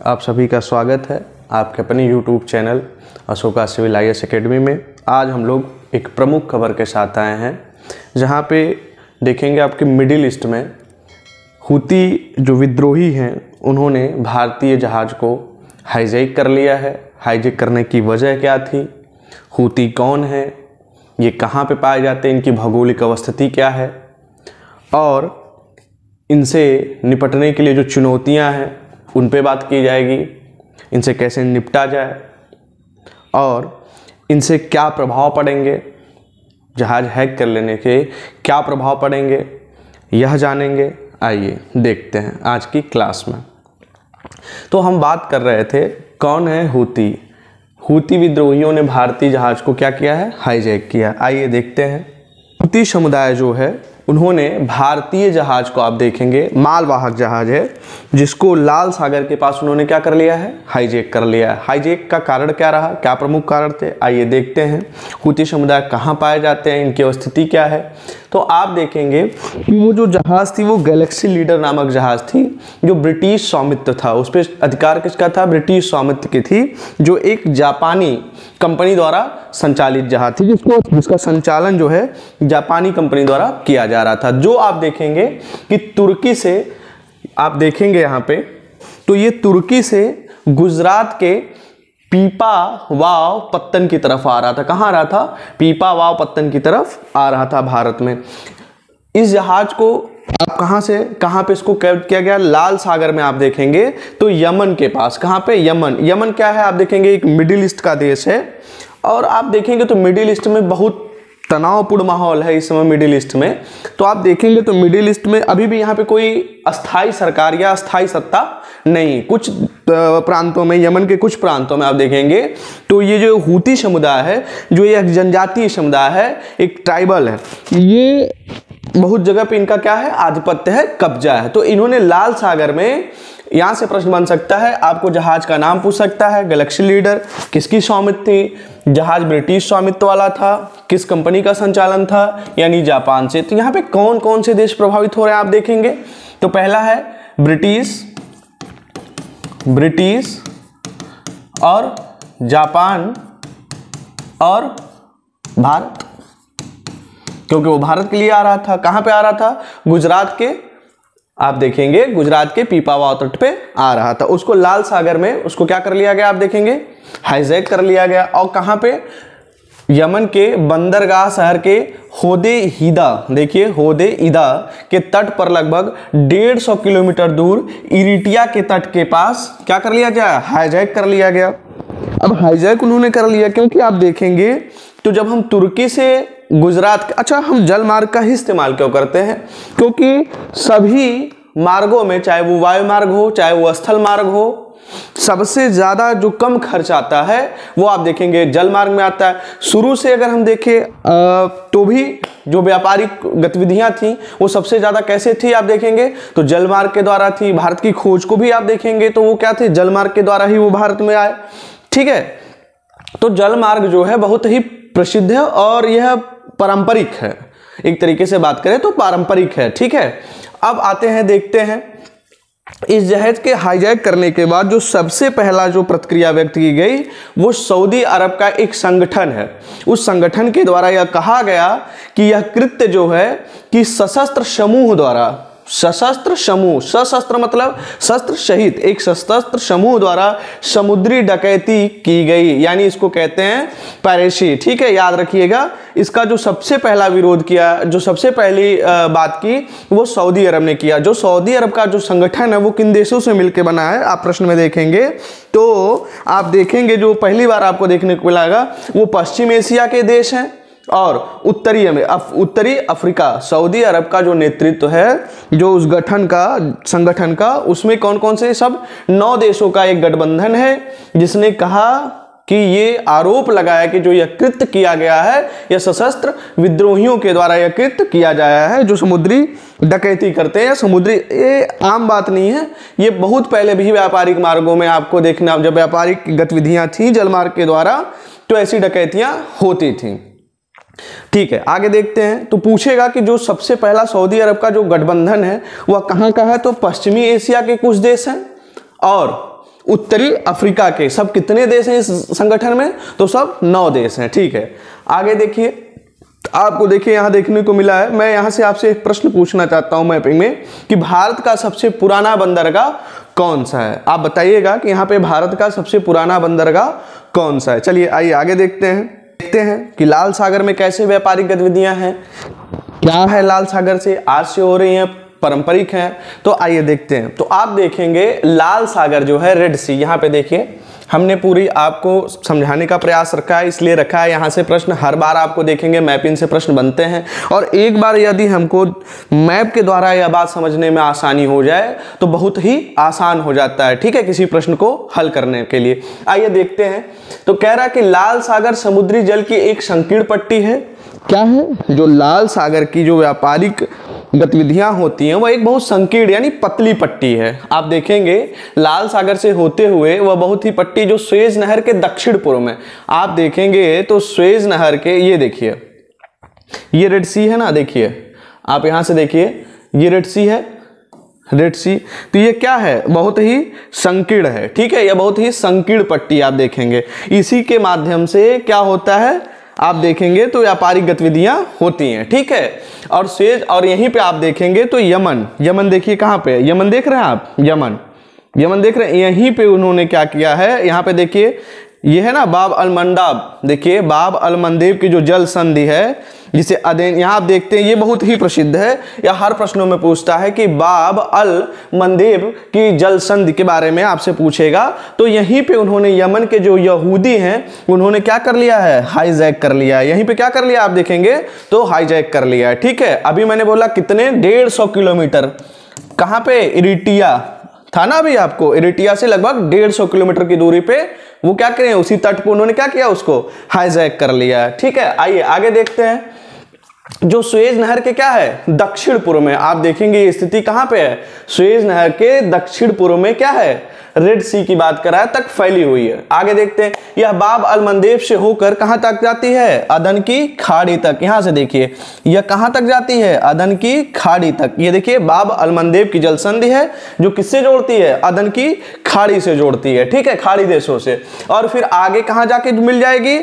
आप सभी का स्वागत है आपके अपने YouTube channel Ashoka civil IAS academy में। आज हम लोग एक प्रमुख खबर के साथ आए हैं जहां पे देखेंगे आपके मिडिल ईस्ट में हूती जो विद्रोही हैं उन्होंने भारतीय जहाज़ को हाईजैक कर लिया है। हाईजैक करने की वजह क्या थी, हूती कौन है, ये कहाँ पे पाए जाते हैं, इनकी भौगोलिक अवस्थिति क्या है और इनसे निपटने के लिए जो चुनौतियां हैं उन पे बात की जाएगी, इनसे कैसे निपटा जाए और इनसे क्या प्रभाव पड़ेंगे, जहाज़ हैक कर लेने के क्या प्रभाव पड़ेंगे यह जानेंगे। आइए देखते हैं आज की क्लास में। तो हम बात कर रहे थे कौन है हूती। हूती विद्रोहियों ने भारतीय जहाज़ को क्या किया है, हाईजैक किया। आइए देखते हैं। हूती समुदाय जो है उन्होंने भारतीय जहाज़ को, आप देखेंगे मालवाहक जहाज़ है जिसको लाल सागर के पास उन्होंने क्या कर लिया है, हाईजैक कर लिया है। हाईजैक का कारण क्या रहा, क्या प्रमुख कारण थे, आइए देखते हैं। हूती समुदाय कहाँ पाए जाते हैं, इनकी अवस्थिति क्या है। तो आप देखेंगे कि वो जो जहाज़ थी वो गैलेक्सी लीडर नामक जहाज़ थी जो ब्रिटिश स्वामित्व था, उस पर अधिकार किसका था, ब्रिटिश स्वामित्व की थी, जो एक जापानी कंपनी द्वारा संचालित जहाज थी जिसका संचालन जो है जापानी कंपनी द्वारा किया जा रहा था। जो आप देखेंगे कि तुर्की से, आप देखेंगे यहाँ पे तो ये तुर्की से गुजरात के पीपा वाव पत्तन की तरफ आ रहा था। कहाँ आ रहा था, पीपा वाव पत्तन की तरफ आ रहा था भारत में। इस जहाज को आप कहाँ पे इसको कैद किया गया, लाल सागर में। आप देखेंगे तो यमन के पास, कहाँ पे, यमन। यमन क्या है, आप देखेंगे एक मिडिल ईस्ट का देश है और आप देखेंगे तो मिडिल ईस्ट में बहुत तनावपूर्ण माहौल है इस समय मिडिल ईस्ट में। तो आप देखेंगे तो मिडिल ईस्ट में अभी भी यहाँ पे कोई अस्थाई सरकार या अस्थाई सत्ता नहीं। कुछ प्रांतों में, यमन के कुछ प्रांतों में आप देखेंगे तो ये जो हूती समुदाय है, जो ये एक जनजातीय समुदाय है, एक ट्राइबल है, ये बहुत जगह पे इनका क्या है, आधिपत्य है, कब्जा है। तो इन्होंने लाल सागर में, यहाँ से प्रश्न बन सकता है, आपको जहाज का नाम पूछ सकता है। गैलेक्सी लीडर किसकी स्वामित्व थी, जहाज ब्रिटिश स्वामित्व वाला था, किस कंपनी का संचालन था, यानी जापान से। तो यहाँ पे कौन कौन से देश प्रभावित हो रहे हैं आप देखेंगे तो पहला है ब्रिटिश और जापान और भारत, क्योंकि वो भारत के लिए आ रहा था। कहाँ पे आ रहा था, गुजरात के, आप देखेंगे गुजरात के पीपावाव तट पे आ रहा था। उसको लाल सागर में उसको क्या कर लिया गया, आप देखेंगे हाईजैक कर लिया गया। और कहाँ पे, यमन के बंदरगाह शहर के होदे-ईदा, देखिए होदे-ईदा के तट पर लगभग 150 किलोमीटर दूर इरिटिया के तट के पास क्या कर लिया गया, हाईजैक कर लिया गया। अब हाईजैक उन्होंने कर लिया क्योंकि आप देखेंगे तो जब हम तुर्की से गुजरात, अच्छा हम जल मार्ग का ही इस्तेमाल क्यों करते हैं, क्योंकि सभी मार्गों में, चाहे वो वायु मार्ग हो चाहे वो स्थल मार्ग हो, सबसे ज्यादा जो कम खर्च आता है वो आप देखेंगे जल मार्ग में आता है। शुरू से अगर हम देखें तो भी जो व्यापारिक गतिविधियां थी वो सबसे ज्यादा कैसे थी, आप देखेंगे तो जल मार्ग के द्वारा थी। भारत की खोज को भी आप देखेंगे तो वो क्या थे, जल मार्ग के द्वारा ही वो भारत में आए। ठीक है, तो जल मार्ग जो है बहुत ही प्रसिद्ध है और यह पारंपरिक है, एक तरीके से बात करें तो पारंपरिक है। ठीक है, अब आते हैं, देखते हैं इस जहाज के हाईजैक करने के बाद जो सबसे पहला जो प्रतिक्रिया व्यक्त की गई वो सऊदी अरब का एक संगठन है। उस संगठन के द्वारा यह कहा गया कि यह कृत्य जो है कि सशस्त्र समूह द्वारा, सशस्त्र समूह, सशस्त्र मतलब शस्त्र सहित, एक सशस्त्र समूह द्वारा समुद्री डकैती की गई, यानी इसको कहते हैं पायरेसी। ठीक है, याद रखिएगा। इसका जो सबसे पहला विरोध किया, जो सबसे पहली बात की वो सऊदी अरब ने किया। जो सऊदी अरब का जो संगठन है वो किन देशों से मिलकर बना है, आप प्रश्न में देखेंगे तो आप देखेंगे जो पहली बार आपको देखने को मिलेगा वो पश्चिम एशिया के देश हैं और उत्तरी अफ्रीका। सऊदी अरब का जो नेतृत्व है जो उस संगठन का, उसमें कौन कौन से, सब 9 देशों का एक गठबंधन है जिसने कहा कि ये आरोप लगाया कि जो यह कृत्य किया गया है यह सशस्त्र विद्रोहियों के द्वारा यह कृत्य किया जाया है जो समुद्री डकैती करते हैं। समुद्री, ये आम बात नहीं है, ये बहुत पहले भी व्यापारिक मार्गों में आपको देखना, जब व्यापारिक गतिविधियां थी जल मार्ग के द्वारा तो ऐसी डकैतियां होती थी। ठीक है, आगे देखते हैं। तो पूछेगा कि जो सबसे पहला सऊदी अरब का जो गठबंधन है वह कहाँ का है, तो पश्चिमी एशिया के कुछ देश हैं और उत्तरी अफ्रीका के। सब कितने देश हैं इस संगठन में? तो सब 9 देश हैं। ठीक है, आगे देखिए, आपको देखिए यहां देखने को मिला है। मैं यहां से आपसे एक प्रश्न पूछना चाहता हूं मैपिंग में कि भारत का सबसे पुराना बंदरगाह कौन सा है? आप बताइएगा कि यहाँ पे भारत का सबसे पुराना बंदरगाह कौन सा है। चलिए आइए आगे देखते हैं कि लाल सागर में कैसे व्यापारिक गतिविधियां हैं, क्या है लाल सागर से, आज से हो रही हैं, पारंपरिक हैं। तो आइए देखते हैं। तो आप देखेंगे लाल सागर जो है, रेड सी, यहाँ पे देखिए हमने पूरी आपको समझाने का प्रयास रखा है, इसलिए रखा है यहाँ से प्रश्न हर बार आपको देखेंगे मैपिंग से प्रश्न बनते हैं। और एक बार यदि हमको मैप के द्वारा यह बात समझने में आसानी हो जाए तो बहुत ही आसान हो जाता है, ठीक है, किसी प्रश्न को हल करने के लिए। आइए देखते हैं। तो कह रहा है कि लाल सागर समुद्री जल की एक संकीर्ण पट्टी है। क्या है? जो लाल सागर की जो व्यापारिक गतिविधियां होती हैं वह एक बहुत संकीर्ण यानी पतली पट्टी है। आप देखेंगे लाल सागर से होते हुए वह बहुत ही पट्टी जो सुएज नहर के दक्षिण पूर्व में, आप देखेंगे तो सुएज नहर के, ये देखिए ये रेड सी है ना, देखिए आप यहां से देखिए ये रेड सी है, रेड सी। तो ये क्या है? बहुत ही संकीर्ण है। ठीक है, यह बहुत ही संकीर्ण पट्टी आप देखेंगे, इसी के माध्यम से क्या होता है आप देखेंगे तो व्यापारिक गतिविधियां होती हैं। ठीक है, और सुएज, और यहीं पे आप देखेंगे तो यमन देखिए कहां पे, यमन देख रहे हैं आप, यमन देख रहे हैं, यहीं पे उन्होंने क्या किया है, यहां पे देखिए ये है ना बाब अल मंदाब, देखिए बाब अल मंदेब की जो जल संधि है जिसे अदेन, यहां आप देखते हैं ये बहुत ही प्रसिद्ध है, या हर प्रश्नों में पूछता है कि बाब अल मंदेब की जल संधि के बारे में आपसे पूछेगा। तो यहीं पे उन्होंने यमन के जो यहूदी हैं उन्होंने क्या कर लिया है, हाईजैक कर लिया है। यहीं पे क्या कर लिया आप देखेंगे तो हाईजैक कर लिया है। ठीक है, अभी मैंने बोला कितने, 150 किलोमीटर, कहां पे, इरिटिया था ना अभी आपको, इरिटिया से लगभग 150 किलोमीटर की दूरी पे वो क्या करें, उसी तट पर उन्होंने क्या किया, उसको हाईजैक कर लिया है। ठीक है, आइए आगे देखते हैं। जो सुएज नहर के क्या है, दक्षिण पूर्व में, आप देखेंगे ये स्थिति कहां पे है, सुएज नहर के दक्षिण पूर्व में क्या है, रेड सी की बात करा है, तक फैली हुई है। आगे देखते हैं, यह बाब अल मंदेब से होकर कहां तक जाती है, अदन की खाड़ी तक। यहां से देखिए यह कहां तक जाती है, अदन की खाड़ी तक। ये देखिए बाब अल मंदेब की जल संधि है जो किससे जोड़ती है, अदन की खाड़ी से जोड़ती है। ठीक है, खाड़ी देशों से। और फिर आगे कहां जाके मिल जाएगी,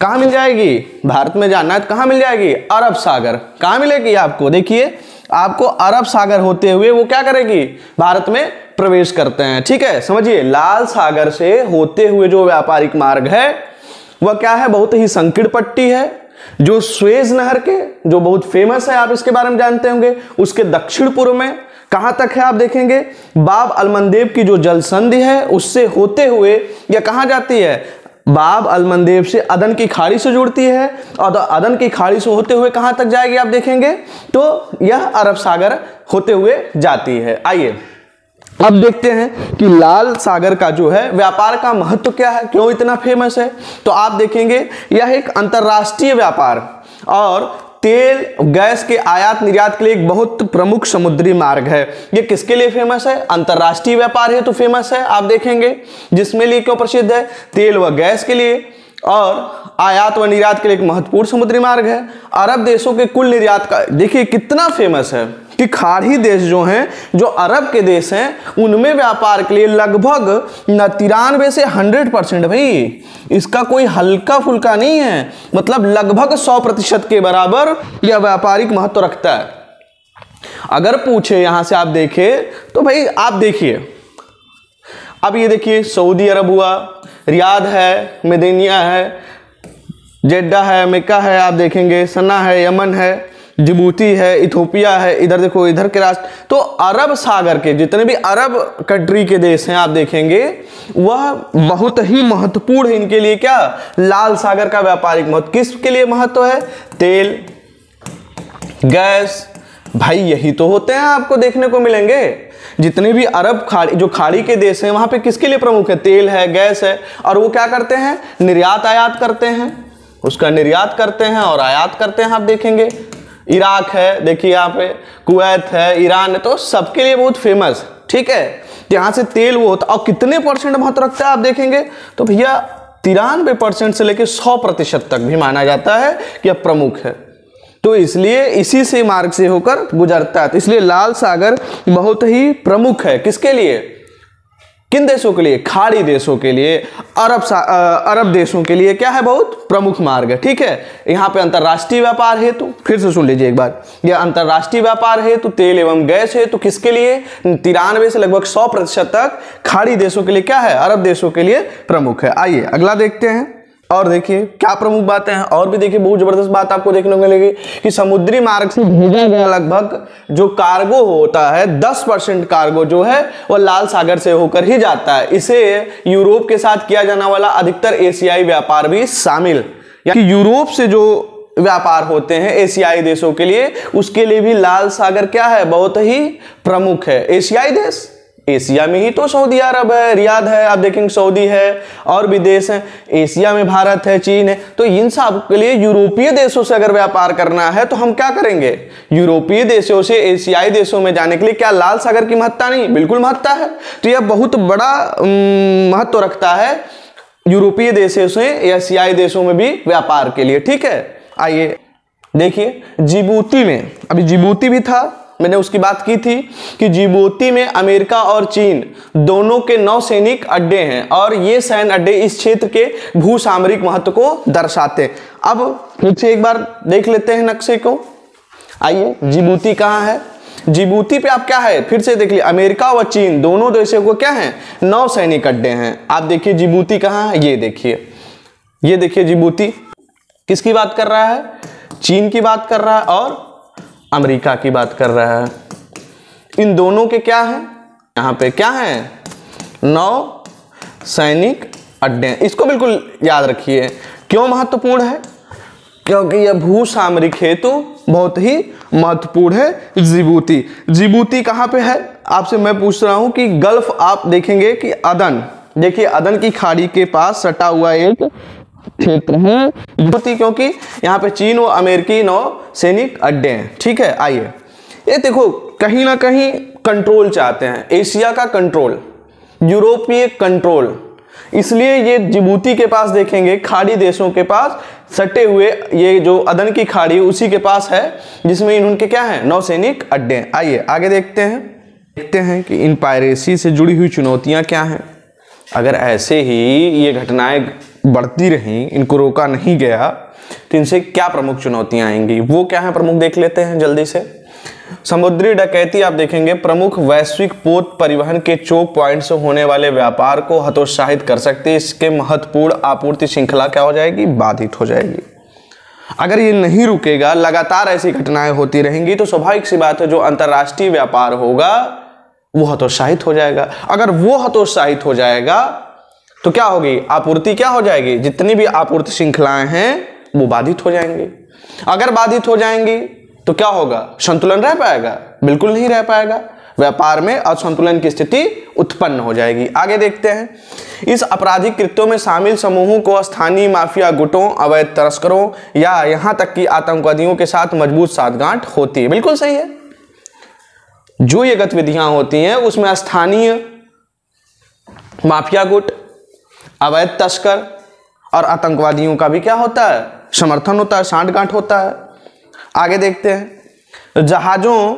कहां मिल जाएगी, भारत में जाना है तो कहां मिल जाएगी, अरब सागर। कहां मिलेगी आपको, देखिए आपको अरब सागर होते हुए वो क्या करेगी, भारत में प्रवेश करते हैं। ठीक है, समझिए लाल सागर से होते हुए जो व्यापारिक मार्ग है वह क्या है, बहुत ही संकीर्ण पट्टी है जो सुएज नहर के, जो बहुत फेमस है, आप इसके बारे में जानते होंगे, उसके दक्षिण पूर्व में कहां तक है आप देखेंगे, बाब अल मंदेब की जो जल संधि है उससे होते हुए यह कहां जाती है, बाब अल मंदेब से अदन की खाड़ी से जुड़ती है, और अदन की खाड़ी से होते हुए कहां तक जाएगी आप देखेंगे तो यह अरब सागर होते हुए जाती है। आइए अब देखते हैं कि लाल सागर का जो है व्यापार का महत्व क्या है, क्यों इतना फेमस है। तो आप देखेंगे यह एक अंतरराष्ट्रीय व्यापार और तेल गैस के आयात निर्यात के लिए एक बहुत प्रमुख समुद्री मार्ग है। ये किसके लिए फेमस है, अंतरराष्ट्रीय व्यापार है तो फेमस है, आप देखेंगे जिसमें लिए क्यों प्रसिद्ध है, तेल व गैस के लिए और आयात व निर्यात के लिए एक महत्वपूर्ण समुद्री मार्ग है। अरब देशों के कुल निर्यात का देखिए कितना फेमस है कि खाड़ी देश जो हैं, जो अरब के देश हैं, उनमें व्यापार के लिए लगभग 93 से 100%, भाई इसका कोई हल्का फुल्का नहीं है, मतलब लगभग 100% के बराबर यह व्यापारिक महत्व रखता है। अगर पूछे यहां से आप देखें तो भाई आप देखिए, अब ये देखिए सऊदी अरब हुआ, रियाद है, मेदिनिया है, जेड्डा है, मक्का है, आप देखेंगे सना है, यमन है, जिबूती है, इथोपिया है, इधर देखो इधर के राष्ट्र। तो अरब सागर के जितने भी अरब कंट्री के देश हैं आप देखेंगे वह बहुत ही महत्वपूर्ण है इनके लिए। क्या, लाल सागर का व्यापारिक महत्व किसके लिए महत्व है, तेल गैस, भाई यही तो होते हैं आपको देखने को मिलेंगे। जितने भी अरब खाड़ी, जो खाड़ी के देश हैं वहां पे किसके लिए प्रमुख है, तेल है, गैस है, और वो क्या करते हैं, निर्यात आयात करते हैं, उसका निर्यात करते हैं और आयात करते हैं। आप देखेंगे इराक है, देखिए यहाँ पे कुवैत है, ईरान है, तो सबके लिए बहुत फेमस। ठीक है, यहाँ से तेल वो होता, और कितने % महत्व रखता है आप देखेंगे तो भैया 93% से लेकर 100% तक भी माना जाता है कि यह प्रमुख है। तो इसलिए इसी से मार्ग से होकर गुजरता है, तो इसलिए लाल सागर बहुत ही प्रमुख है किसके लिए, किन देशों के लिए? खाड़ी देशों के लिए, अरब देशों के लिए क्या है? बहुत प्रमुख मार्ग है। ठीक है, यहाँ पे अंतरराष्ट्रीय व्यापार हेतु, फिर से सुन लीजिए एक बार, यह अंतरराष्ट्रीय व्यापार हेतु तेल एवं गैस हेतु किसके लिए? 93 से लगभग 100% तक खाड़ी देशों के लिए क्या है? अरब देशों के लिए प्रमुख है। आइए अगला देखते हैं। और देखिए क्या प्रमुख बातें हैं, और भी देखिए बहुत जबरदस्त बात आपको देखने को मिलेगी कि समुद्री मार्ग से भेजा गया लगभग जो कार्गो होता है 10% कार्गो जो है वो लाल सागर से होकर ही जाता है। इसे यूरोप के साथ किया जाने वाला अधिकतर एशियाई व्यापार भी शामिल, यानी यूरोप से जो व्यापार होते हैं एशियाई देशों के लिए, उसके लिए भी लाल सागर क्या है? बहुत ही प्रमुख है। एशियाई देश, एशिया में ही तो सऊदी अरब है, रियाद है, आप देखेंगे सऊदी है, और भी देश हैं। एशिया में भारत है, चीन है। तो इन सब के लिए यूरोपीय देशों से अगर व्यापार करना है तो हम क्या करेंगे? यूरोपीय देशों से एशियाई देशों में जाने के लिए क्या लाल सागर की महत्ता नहीं? बिल्कुल महत्ता है। तो यह बहुत बड़ा महत्व रखता है यूरोपीय देशों से एशियाई देशों में भी व्यापार के लिए। ठीक है, आइए देखिए जिबूती में, अभी जिबूती भी था, मैंने उसकी बात की थी कि जिबूती में अमेरिका और चीन दोनों के नौसैनिक अड्डे हैं और ये सैन्य अड्डे इस क्षेत्र के भू सामरिक महत्व को दर्शाते हैं। अब फिर से एक बार देख लेते हैं नक्शे को। आइए जिबूती कहाँ है? जिबूती पे आप क्या है? फिर से देख लीजिए, अमेरिका व चीन दोनों देशों को क्या है? नौसैनिक अड्डे हैं। आप देखिए जिबूती कहाँ है, ये देखिए, ये देखिए जिबूती किसकी बात कर रहा है? चीन की बात कर रहा है और अमेरिका की बात कर रहा है। इन दोनों के क्या है? यहाँ पे क्या है? नौ सैनिक अड्डे। इसको बिल्कुल याद रखिए। क्यों महत्वपूर्ण है? क्योंकि यह भू सामरिक हेतु बहुत ही महत्वपूर्ण है। जिबूती, जिबूती कहाँ पे है? आपसे मैं पूछ रहा हूं कि गल्फ, आप देखेंगे कि अदन, देखिए अदन की खाड़ी के पास सटा हुआ एक क्षेत्र है जिबूती, क्योंकि यहाँ पे चीन और अमेरिकी नौ सैनिक अड्डे हैं। ठीक है, आइए ये देखो, कहीं ना कहीं कंट्रोल चाहते हैं, एशिया का कंट्रोल, यूरोपीय कंट्रोल, इसलिए ये जिबूती के पास देखेंगे खाड़ी देशों के पास सटे हुए ये जो अदन की खाड़ी उसी के पास है, जिसमें इनके क्या है? नौसैनिक अड्डे। आइए आगे देखते हैं कि इन पायरेसी से जुड़ी हुई चुनौतियां क्या हैं। अगर ऐसे ही ये घटनाएं बढ़ती रहीं, इनको रोका नहीं गया, तो इनसे क्या प्रमुख चुनौतियां आएंगी? वो क्या है प्रमुख, देख लेते हैं जल्दी से। समुद्री डकैती, आप देखेंगे प्रमुख वैश्विक पोत परिवहन के चोक पॉइंट से होने वाले व्यापार को हतोत्साहित कर सकते हैं। इसके महत्वपूर्ण आपूर्ति श्रृंखला क्या हो जाएगी? बाधित हो जाएगी। अगर ये नहीं रुकेगा, लगातार ऐसी घटनाएं होती रहेंगी, तो स्वाभाविक सी बात है जो अंतरराष्ट्रीय व्यापार होगा वो हतोत्साहित हो जाएगा। अगर वो हतोत्साहित हो जाएगा तो क्या होगी? आपूर्ति क्या हो जाएगी? जितनी भी आपूर्ति श्रृंखलाएं हैं वो बाधित हो जाएंगी। अगर बाधित हो जाएंगी तो क्या होगा? संतुलन रह पाएगा? बिल्कुल नहीं रह पाएगा। व्यापार में असंतुलन की स्थिति उत्पन्न हो जाएगी। आगे देखते हैं। इस आपराधिक कृत्यों में शामिल समूहों को स्थानीय माफिया गुटों, अवैध तस्करों या यहां तक कि आतंकवादियों के साथ मजबूत साठगांठ होती है। बिल्कुल सही है। जो ये गतिविधियां होती हैं उसमें स्थानीय माफिया गुट, अवैध तस्कर और आतंकवादियों का भी क्या होता है? समर्थन होता है, साठगांठ होता है। आगे देखते हैं। जहाजों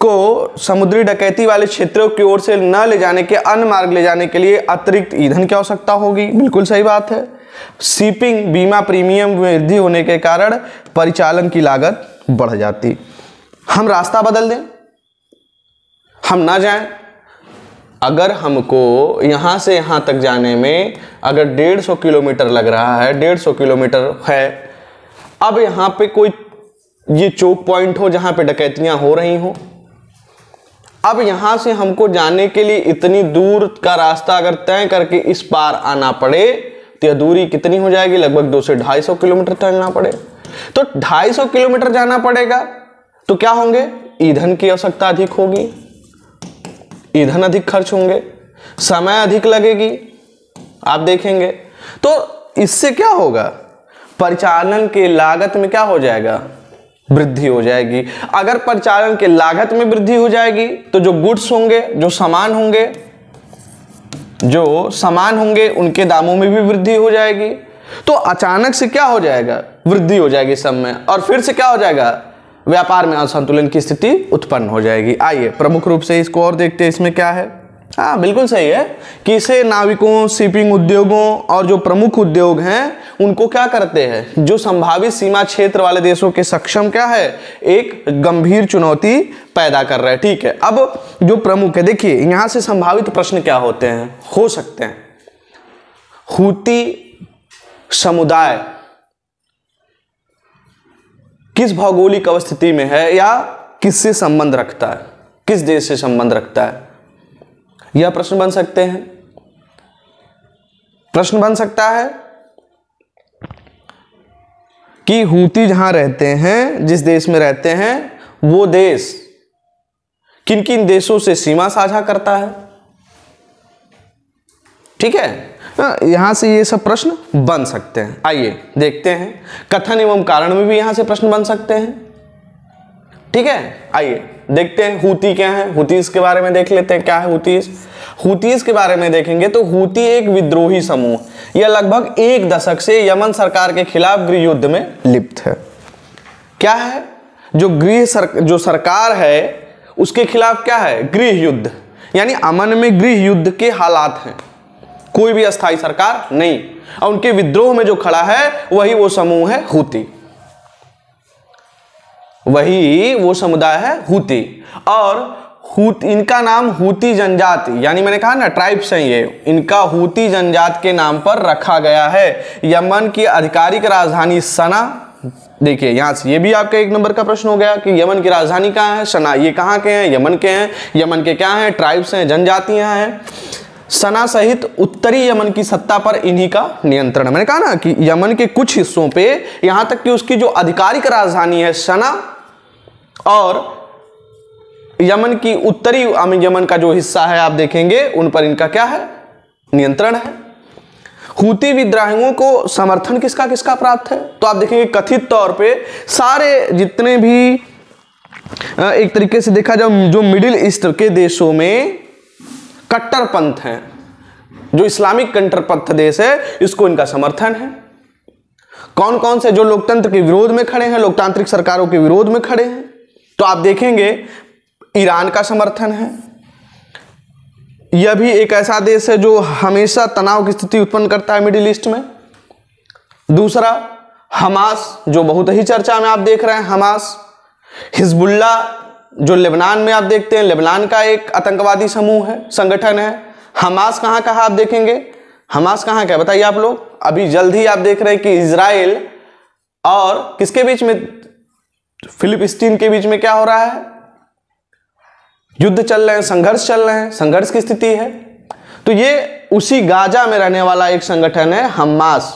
को समुद्री डकैती वाले क्षेत्रों की ओर से न ले जाने के, अन्य मार्ग ले जाने के लिए अतिरिक्त ईंधन की आवश्यकता होगी। बिल्कुल सही बात है। शिपिंग बीमा प्रीमियम में वृद्धि होने के कारण परिचालन की लागत बढ़ जाती। हम रास्ता बदल दें, हम ना जाएं। अगर हमको यहाँ से यहाँ तक जाने में अगर 150 किलोमीटर लग रहा है, 150 किलोमीटर है, अब यहाँ पे कोई ये चौक पॉइंट हो जहाँ पे डकैतियाँ हो रही हो, अब यहाँ से हमको जाने के लिए इतनी दूर का रास्ता अगर तय करके इस पार आना पड़े तो यह दूरी कितनी हो जाएगी? लगभग 200 से 250 किलोमीटर चलना पड़े। तो 250 किलोमीटर जाना पड़ेगा तो क्या होंगे? ईंधन की आवश्यकता अधिक होगी, ईंधन अधिक खर्च होंगे, समय अधिक लगेगी। आप देखेंगे तो इससे क्या होगा? परिचालन के लागत में क्या हो जाएगा? वृद्धि हो जाएगी। अगर परिचालन के लागत में वृद्धि हो जाएगी तो जो गुड्स होंगे, जो सामान होंगे उनके दामों में भी वृद्धि हो जाएगी। तो अचानक से क्या हो जाएगा? वृद्धि हो जाएगी सब में, और फिर से क्या हो जाएगा? व्यापार में असंतुलन की स्थिति उत्पन्न हो जाएगी। आइए प्रमुख रूप से इसको और देखते हैं। इसमें क्या है? हाँ बिल्कुल सही है कि इसे नाविकों, शिपिंग उद्योगों और जो प्रमुख उद्योग हैं उनको क्या करते हैं, जो संभावित सीमा क्षेत्र वाले देशों के सक्षम क्या है, एक गंभीर चुनौती पैदा कर रहे हैं। ठीक है, अब जो प्रमुख है, देखिए यहां से संभावित प्रश्न क्या होते हैं, हो सकते हैं हूती समुदाय किस भौगोलिक अवस्थिति में है या किससे संबंध रखता है, किस देश से संबंध रखता है, यह प्रश्न बन सकते हैं। प्रश्न बन सकता है कि हूती जहां रहते हैं, जिस देश में रहते हैं, वो देश किन किन देशों से सीमा साझा करता है। ठीक है, यहां से ये सब प्रश्न बन सकते हैं। आइए देखते हैं, कथन एवं कारण में भी यहां से प्रश्न बन सकते हैं। ठीक है, आइए देखते हैं हूती क्या है। हूतीस के बारे में देख लेते हैं, क्या है हूतीस। हूतीस के बारे में देखेंगे तो हूती एक विद्रोही समूह, यह लगभग 1 दशक से यमन सरकार के खिलाफ गृह युद्ध में लिप्त है। क्या है, जो सरकार है उसके खिलाफ क्या है, गृह युद्ध, यानी अमन में गृह युद्ध के हालात हैं, कोई भी अस्थायी सरकार नहीं, और उनके विद्रोह में जो खड़ा है वही वो समूह है हूती, वही वो समुदाय है हूती। और इनका नाम हूती जनजाति, यानी मैंने कहा ना ट्राइब्स हैं ये, इनका हूती जनजाति के नाम पर रखा गया है। यमन की आधिकारिक राजधानी सना, देखिए यहां से ये भी आपका 1 नंबर का प्रश्न हो गया कि यमन की राजधानी कहाँ है, सना। ये कहाँ के हैं, यमन के हैं। यमन के क्या हैं, ट्राइब्स हैं, जनजातियां हैं। सना सहित उत्तरी यमन की सत्ता पर इन्हीं का नियंत्रण है। मैंने कहा ना कि यमन के कुछ हिस्सों पे, यहां तक कि उसकी जो आधिकारिक राजधानी है सना, और यमन की उत्तरी यमन का जो हिस्सा है आप देखेंगे उन पर इनका क्या है, नियंत्रण है। हूती विद्रोहियों को समर्थन किसका किसका प्राप्त है, तो आप देखेंगे कथित तौर पे सारे जितने भी एक तरीके से देखा जाए जो मिडिल ईस्ट के देशों में कट्टरपंथ हैं, जो इस्लामिक कट्टरपंथ देश है, इसको इनका समर्थन है। कौन कौन से, जो लोकतंत्र के विरोध में खड़े हैं, लोकतांत्रिक सरकारों के विरोध में खड़े हैं, तो आप देखेंगे ईरान का समर्थन है। यह भी एक ऐसा देश है जो हमेशा तनाव की स्थिति उत्पन्न करता है मिडिल ईस्ट में। दूसरा हमास, जो बहुत ही चर्चा में आप देख रहे हैं, हमास। हिजबुल्ला, जो लेबनान में आप देखते हैं, लेबनान का एक आतंकवादी समूह है, संगठन है। हमास कहाँ का है आप देखेंगे, हमास कहाँ का है बताइए आप लोग। अभी जल्द ही आप देख रहे हैं कि इजराइल और किसके बीच में, फिलिस्तीन के बीच में क्या हो रहा है, युद्ध चल रहे हैं, संघर्ष चल रहे हैं, संघर्ष की स्थिति है। तो ये उसी गाजा में रहने वाला एक संगठन है हमास,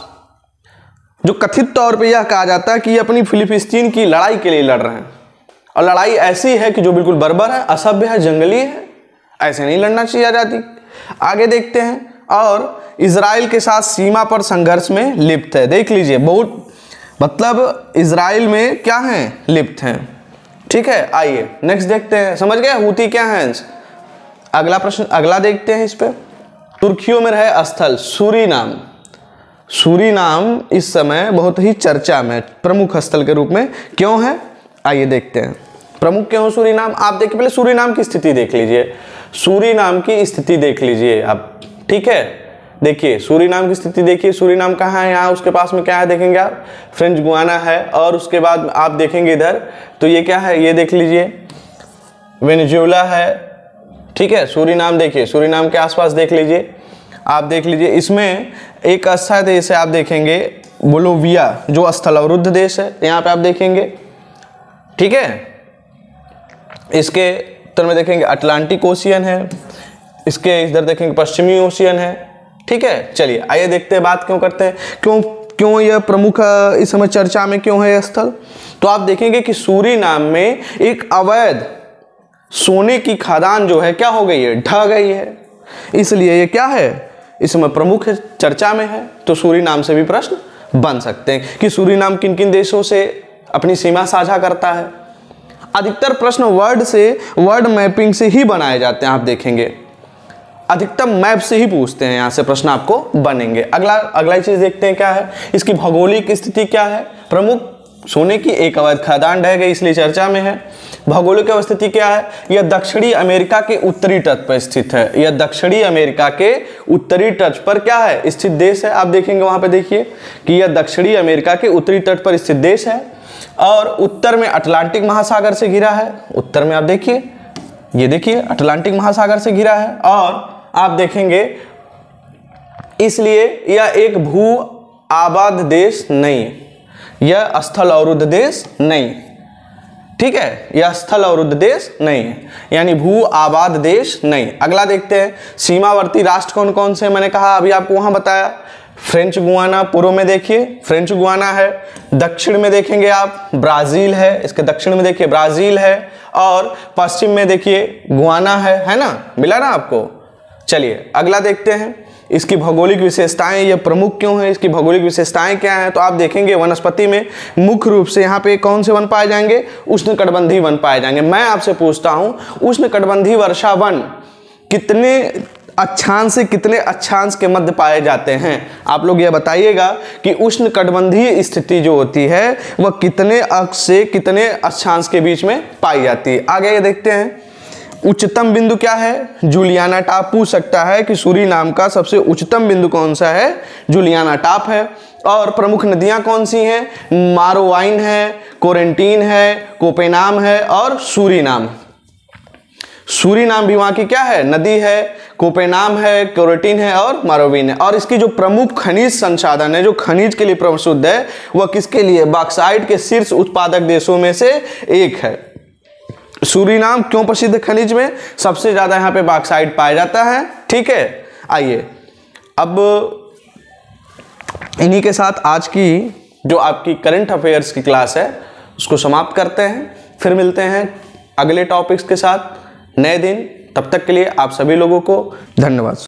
जो कथित तौर पे यह कहा जाता है कि ये अपनी फिलिस्तीन की लड़ाई के लिए लड़ रहे हैं, और लड़ाई ऐसी है कि जो बिल्कुल बर्बर है, असभ्य है, जंगली है, ऐसे नहीं लड़ना चाहिए आजादी। आगे देखते हैं, और इजराइल के साथ सीमा पर संघर्ष में लिप्त है। देख लीजिए, बहुत मतलब इजराइल में क्या है, लिप्त हैं। ठीक है, आइए नेक्स्ट देखते हैं, समझ गए हूती क्या है। अगला प्रश्न, अगला देखते हैं इस पे। तुर्कियों में रहे स्थल सूरीनाम। सूरीनाम इस समय बहुत ही चर्चा में प्रमुख स्थल के रूप में क्यों है, आइए देखते हैं। प्रमुख क्यों सूरीनाम, आप देखिए पहले सूरीनाम की स्थिति देख लीजिए, सूरीनाम की स्थिति देख लीजिए आप। ठीक है, देखिए सूरीनाम की स्थिति देखिए, सूरीनाम कहाँ है, यहाँ उसके पास में क्या है देखेंगे आप, फ्रेंच गुयाना है, और उसके बाद आप देखेंगे इधर तो ये क्या है, ये देख लीजिए वेनेजुएला है। ठीक है, सूरीनाम देखिए, सूरीनाम के आसपास देख लीजिए, आप देख लीजिए। इसमें एक स्थान देश है आप देखेंगे बोलोविया, जो स्थल अवरुद्ध देश है, यहाँ पे आप देखेंगे। ठीक है, इसके उत्तर में देखेंगे अटलांटिक ओशियन है, इसके इधर देखेंगे पश्चिमी ओशियन है। ठीक है, चलिए आइए देखते हैं, बात क्यों करते हैं, क्यों यह प्रमुख इस समय चर्चा में क्यों है यह स्थल। तो आप देखेंगे कि सूरीनाम में एक अवैध सोने की खदान जो है क्या हो गई है, ढह गई है, इसलिए ये क्या है, इस समय प्रमुख चर्चा में है। तो सूरीनाम से भी प्रश्न बन सकते हैं कि सूरीनाम किन किन देशों से अपनी सीमा साझा करता है। अधिकतर प्रश्न वर्ड मैपिंग से ही बनाए जाते हैं, आप देखेंगे अधिकतम मैप से ही पूछते हैं, यहाँ से प्रश्न आपको बनेंगे। अगला चीज देखते हैं क्या है, इसकी भौगोलिक स्थिति क्या है, प्रमुख सोने की एक अवैध खदान ढह गई, इसलिए चर्चा में है। भौगोलिक अवस्थिति क्या है? यह दक्षिणी अमेरिका के उत्तरी तट पर स्थित है। यह दक्षिणी अमेरिका के उत्तरी तट पर क्या है? स्थित देश है। आप देखेंगे वहां पे देखिए कि यह दक्षिणी अमेरिका के उत्तरी तट पर स्थित देश है और उत्तर में अटलांटिक महासागर से घिरा है। उत्तर में आप देखिए, ये देखिए अटलांटिक महासागर से घिरा है। और आप देखेंगे इसलिए यह एक भू आबाद देश नहीं है, यह स्थल अवरुद्ध देश नहीं, ठीक है, यह स्थल अवरुद्ध देश नहीं है, यानी भू आबाद देश नहीं। अगला देखते हैं, सीमावर्ती राष्ट्र कौन कौन से? मैंने कहा अभी आपको वहां बताया, फ्रेंच गुयाना पूर्व में देखिए फ्रेंच गुयाना है, दक्षिण में देखेंगे आप ब्राजील है, इसके दक्षिण में देखिए ब्राजील है, और पश्चिम में देखिए गुयाना है ना, मिला ना आपको। चलिए अगला देखते हैं, इसकी भौगोलिक विशेषताएं, ये प्रमुख क्यों है, इसकी भौगोलिक विशेषताएं क्या हैं? तो आप देखेंगे वनस्पति में मुख्य रूप से यहाँ पे कौन से वन पाए जाएंगे? उष्णकटिबंधीय वन पाए जाएंगे। मैं आपसे पूछता हूँ उष्णकटिबंधीय वर्षा वन कितने अक्षांश से कितने अक्षांश के मध्य पाए जाते हैं? आप लोग ये बताइएगा कि उष्णकटिबंधीय स्थिति जो होती है वह कितने अक्ष से कितने अक्षांश के बीच में पाई जाती है। आगे ये देखते हैं, उच्चतम बिंदु क्या है? Juliana top. पूछ सकता है कि सूरीनाम का सबसे उच्चतम बिंदु कौन सा है? जूलियाना टाप है। और प्रमुख नदियां कौन सी हैं? मारोवाइन है, कोरेंटीन है, कोपेनाम है और सूरीनाम। सूरीनाम भी वहां की क्या है? नदी है, कोपेनाम है, कोरेंटीन है और मारोविन है। और इसकी जो प्रमुख खनिज संसाधन है, जो खनिज के लिए प्रसिद्ध है, वह किसके लिए? बॉक्साइट के शीर्ष उत्पादक देशों में से एक है। सूरीनाम क्यों प्रसिद्ध? खनिज में सबसे ज्यादा यहाँ पे बॉक्साइट पाया जाता है, ठीक है। आइए अब इन्हीं के साथ आज की जो आपकी करंट अफेयर्स की क्लास है उसको समाप्त करते हैं। फिर मिलते हैं अगले टॉपिक्स के साथ नए दिन। तब तक के लिए आप सभी लोगों को धन्यवाद।